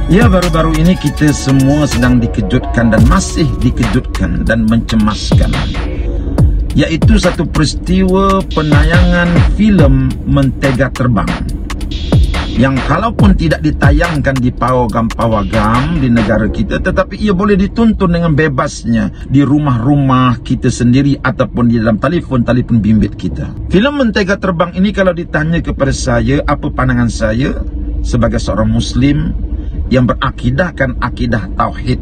Ya, baru-baru ini kita semua sedang dikejutkan dan masih dikejutkan dan mencemaskan, yaitu satu peristiwa penayangan filem Mentega Terbang yang kalaupun tidak ditayangkan di pawagam-pawagam di negara kita, tetapi ia boleh ditonton dengan bebasnya di rumah-rumah kita sendiri ataupun di dalam telefon bimbit kita. Filem Mentega Terbang ini, kalau ditanya kepada saya apa pandangan saya sebagai seorang Muslim yang berakidahkan akidah tauhid,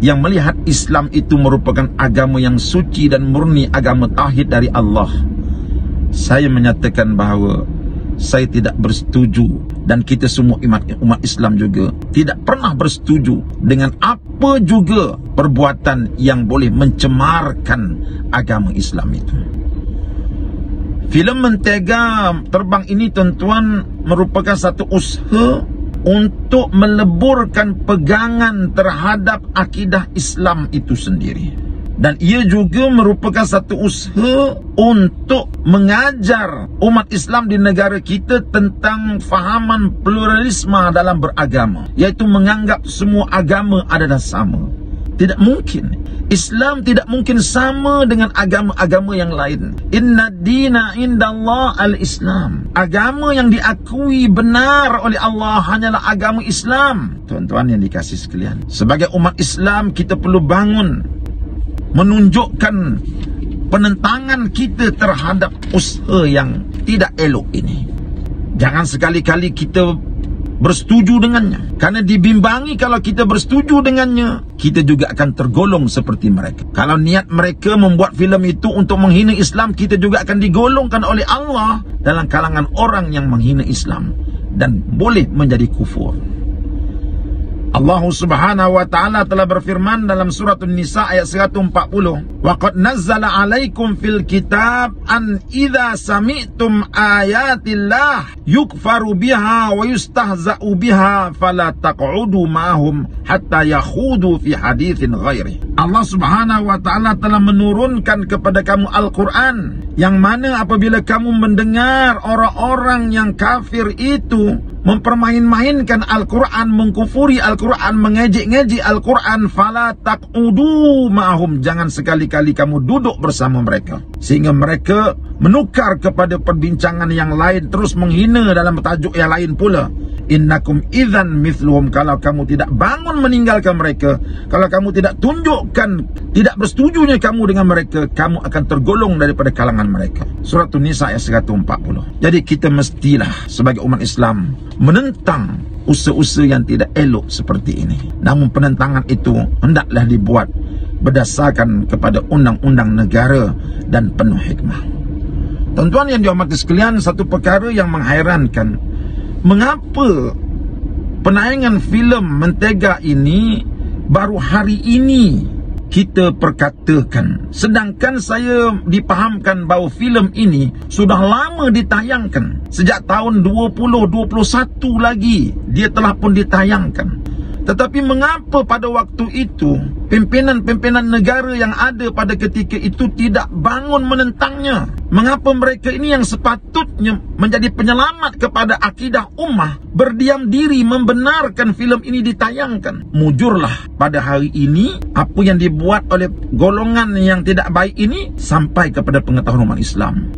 yang melihat Islam itu merupakan agama yang suci dan murni, agama tauhid dari Allah, saya menyatakan bahawa saya tidak bersetuju, dan kita semua umat Islam juga tidak pernah bersetuju dengan apa juga perbuatan yang boleh mencemarkan agama Islam itu. Filem Mentega Terbang ini, tuan-tuan, merupakan satu usaha untuk meleburkan pegangan terhadap akidah Islam itu sendiri. Dan ia juga merupakan satu usaha untuk mengajar umat Islam di negara kita tentang fahaman pluralisme dalam beragama, iaitu menganggap semua agama adalah sama. Tidak mungkin. Islam tidak mungkin sama dengan agama-agama yang lain. Inna dina indallah al-Islam. Agama yang diakui benar oleh Allah hanyalah agama Islam. Tuan-tuan yang dikasihi sekalian, sebagai umat Islam kita perlu bangun, menunjukkan penentangan kita terhadap usaha yang tidak elok ini. Jangan sekali-kali kita bersetuju dengannya, karena dibimbangi kalau kita bersetuju dengannya, kita juga akan tergolong seperti mereka. Kalau niat mereka membuat filem itu untuk menghina Islam, kita juga akan digolongkan oleh Allah dalam kalangan orang yang menghina Islam dan boleh menjadi kufur. Allah Subhanahu wa ta'ala telah berfirman dalam surah An-Nisa ayat 140, wa qad nazzala alaikum fil kitab an idza sami'tum ayatillah yukfaru biha wa yustahza'u biha fala taq'udu ma'hum hatta yakhudu fi haditsin ghairi. Allah Subhanahu wa ta'ala telah menurunkan kepada kamu Al-Quran, yang mana apabila kamu mendengar orang-orang yang kafir itu mempermain-mainkan Al-Quran, mengkufuri Al-Quran, mengejek-ngejek Al-Quran, fala taq'udu ma'hum, jangan sekali-kali kamu duduk bersama mereka, sehingga mereka menukar kepada perbincangan yang lain, terus menghina dalam tajuk yang lain pula. Innakum idzan mithluhum, kalau kamu tidak bangun meninggalkan mereka, kalau kamu tidak tunjukkan tidak bersetujunya kamu dengan mereka, kamu akan tergolong daripada kalangan mereka. Surah An-Nisa ayat 140. Jadi kita mestilah sebagai umat Islam menentang usaha-usaha yang tidak elok seperti ini. Namun penentangan itu hendaklah dibuat berdasarkan kepada undang-undang negara dan penuh hikmah. Tuan-tuan yang dihormati sekalian, satu perkara yang menghairankan, mengapa penayangan filem Mentega ini baru hari ini kita perkatakan, sedangkan saya dipahamkan bahawa filem ini sudah lama ditayangkan. Sejak tahun 2021 lagi dia telah pun ditayangkan. Tetapi mengapa pada waktu itu pimpinan-pimpinan negara yang ada pada ketika itu tidak bangun menentangnya? Mengapa mereka ini yang sepatutnya menjadi penyelamat kepada akidah ummah berdiam diri membenarkan filem ini ditayangkan? Mujurlah pada hari ini apa yang dibuat oleh golongan yang tidak baik ini sampai kepada pengetahuan umat Islam.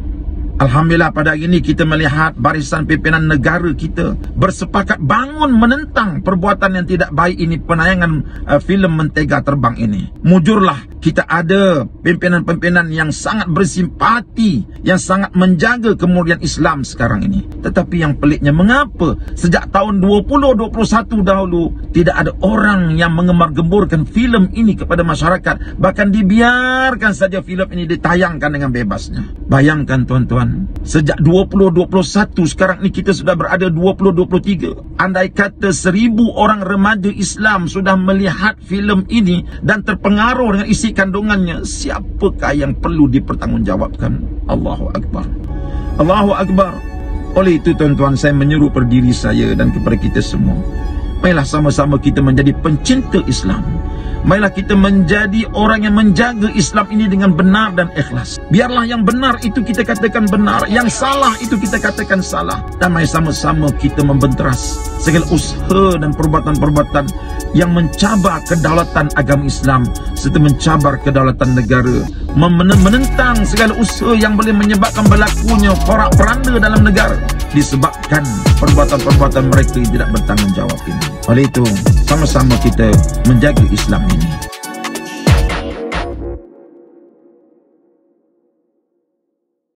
Alhamdulillah, pada hari ini kita melihat barisan pimpinan negara kita bersepakat bangun menentang perbuatan yang tidak baik ini, penayangan filem Mentega Terbang ini. Mujurlah kita ada pimpinan-pimpinan yang sangat bersimpati, yang sangat menjaga kemuliaan Islam sekarang ini. Tetapi yang peliknya, mengapa sejak tahun 2021 dahulu tidak ada orang yang mengembar-gemburkan filem ini kepada masyarakat, bahkan dibiarkan saja filem ini ditayangkan dengan bebasnya. Bayangkan tuan-tuan, sejak 2021 sekarang ini kita sudah berada 2023. Andai kata 1000 orang remaja Islam sudah melihat filem ini dan terpengaruh dengan isi kandungannya, siapakah yang perlu dipertanggungjawabkan? Allahu Akbar, Allahu Akbar. Oleh itu tuan-tuan, saya menyeru pada diri saya dan kepada kita semua, marilah sama-sama kita menjadi pencinta Islam, Marilah kita menjadi orang yang menjaga Islam ini dengan benar dan ikhlas. Biarlah yang benar itu kita katakan benar, yang salah itu kita katakan salah. Dan mari sama-sama kita membenteras segala usaha dan perbuatan-perbuatan yang mencabar kedaulatan agama Islam serta mencabar kedaulatan negara, menentang segala usaha yang boleh menyebabkan berlakunya porak-poranda dalam negara disebabkan perbuatan-perbuatan mereka yang tidak bertanggungjawab ini. Oleh itu, sama-sama kita menjaga Islam ini.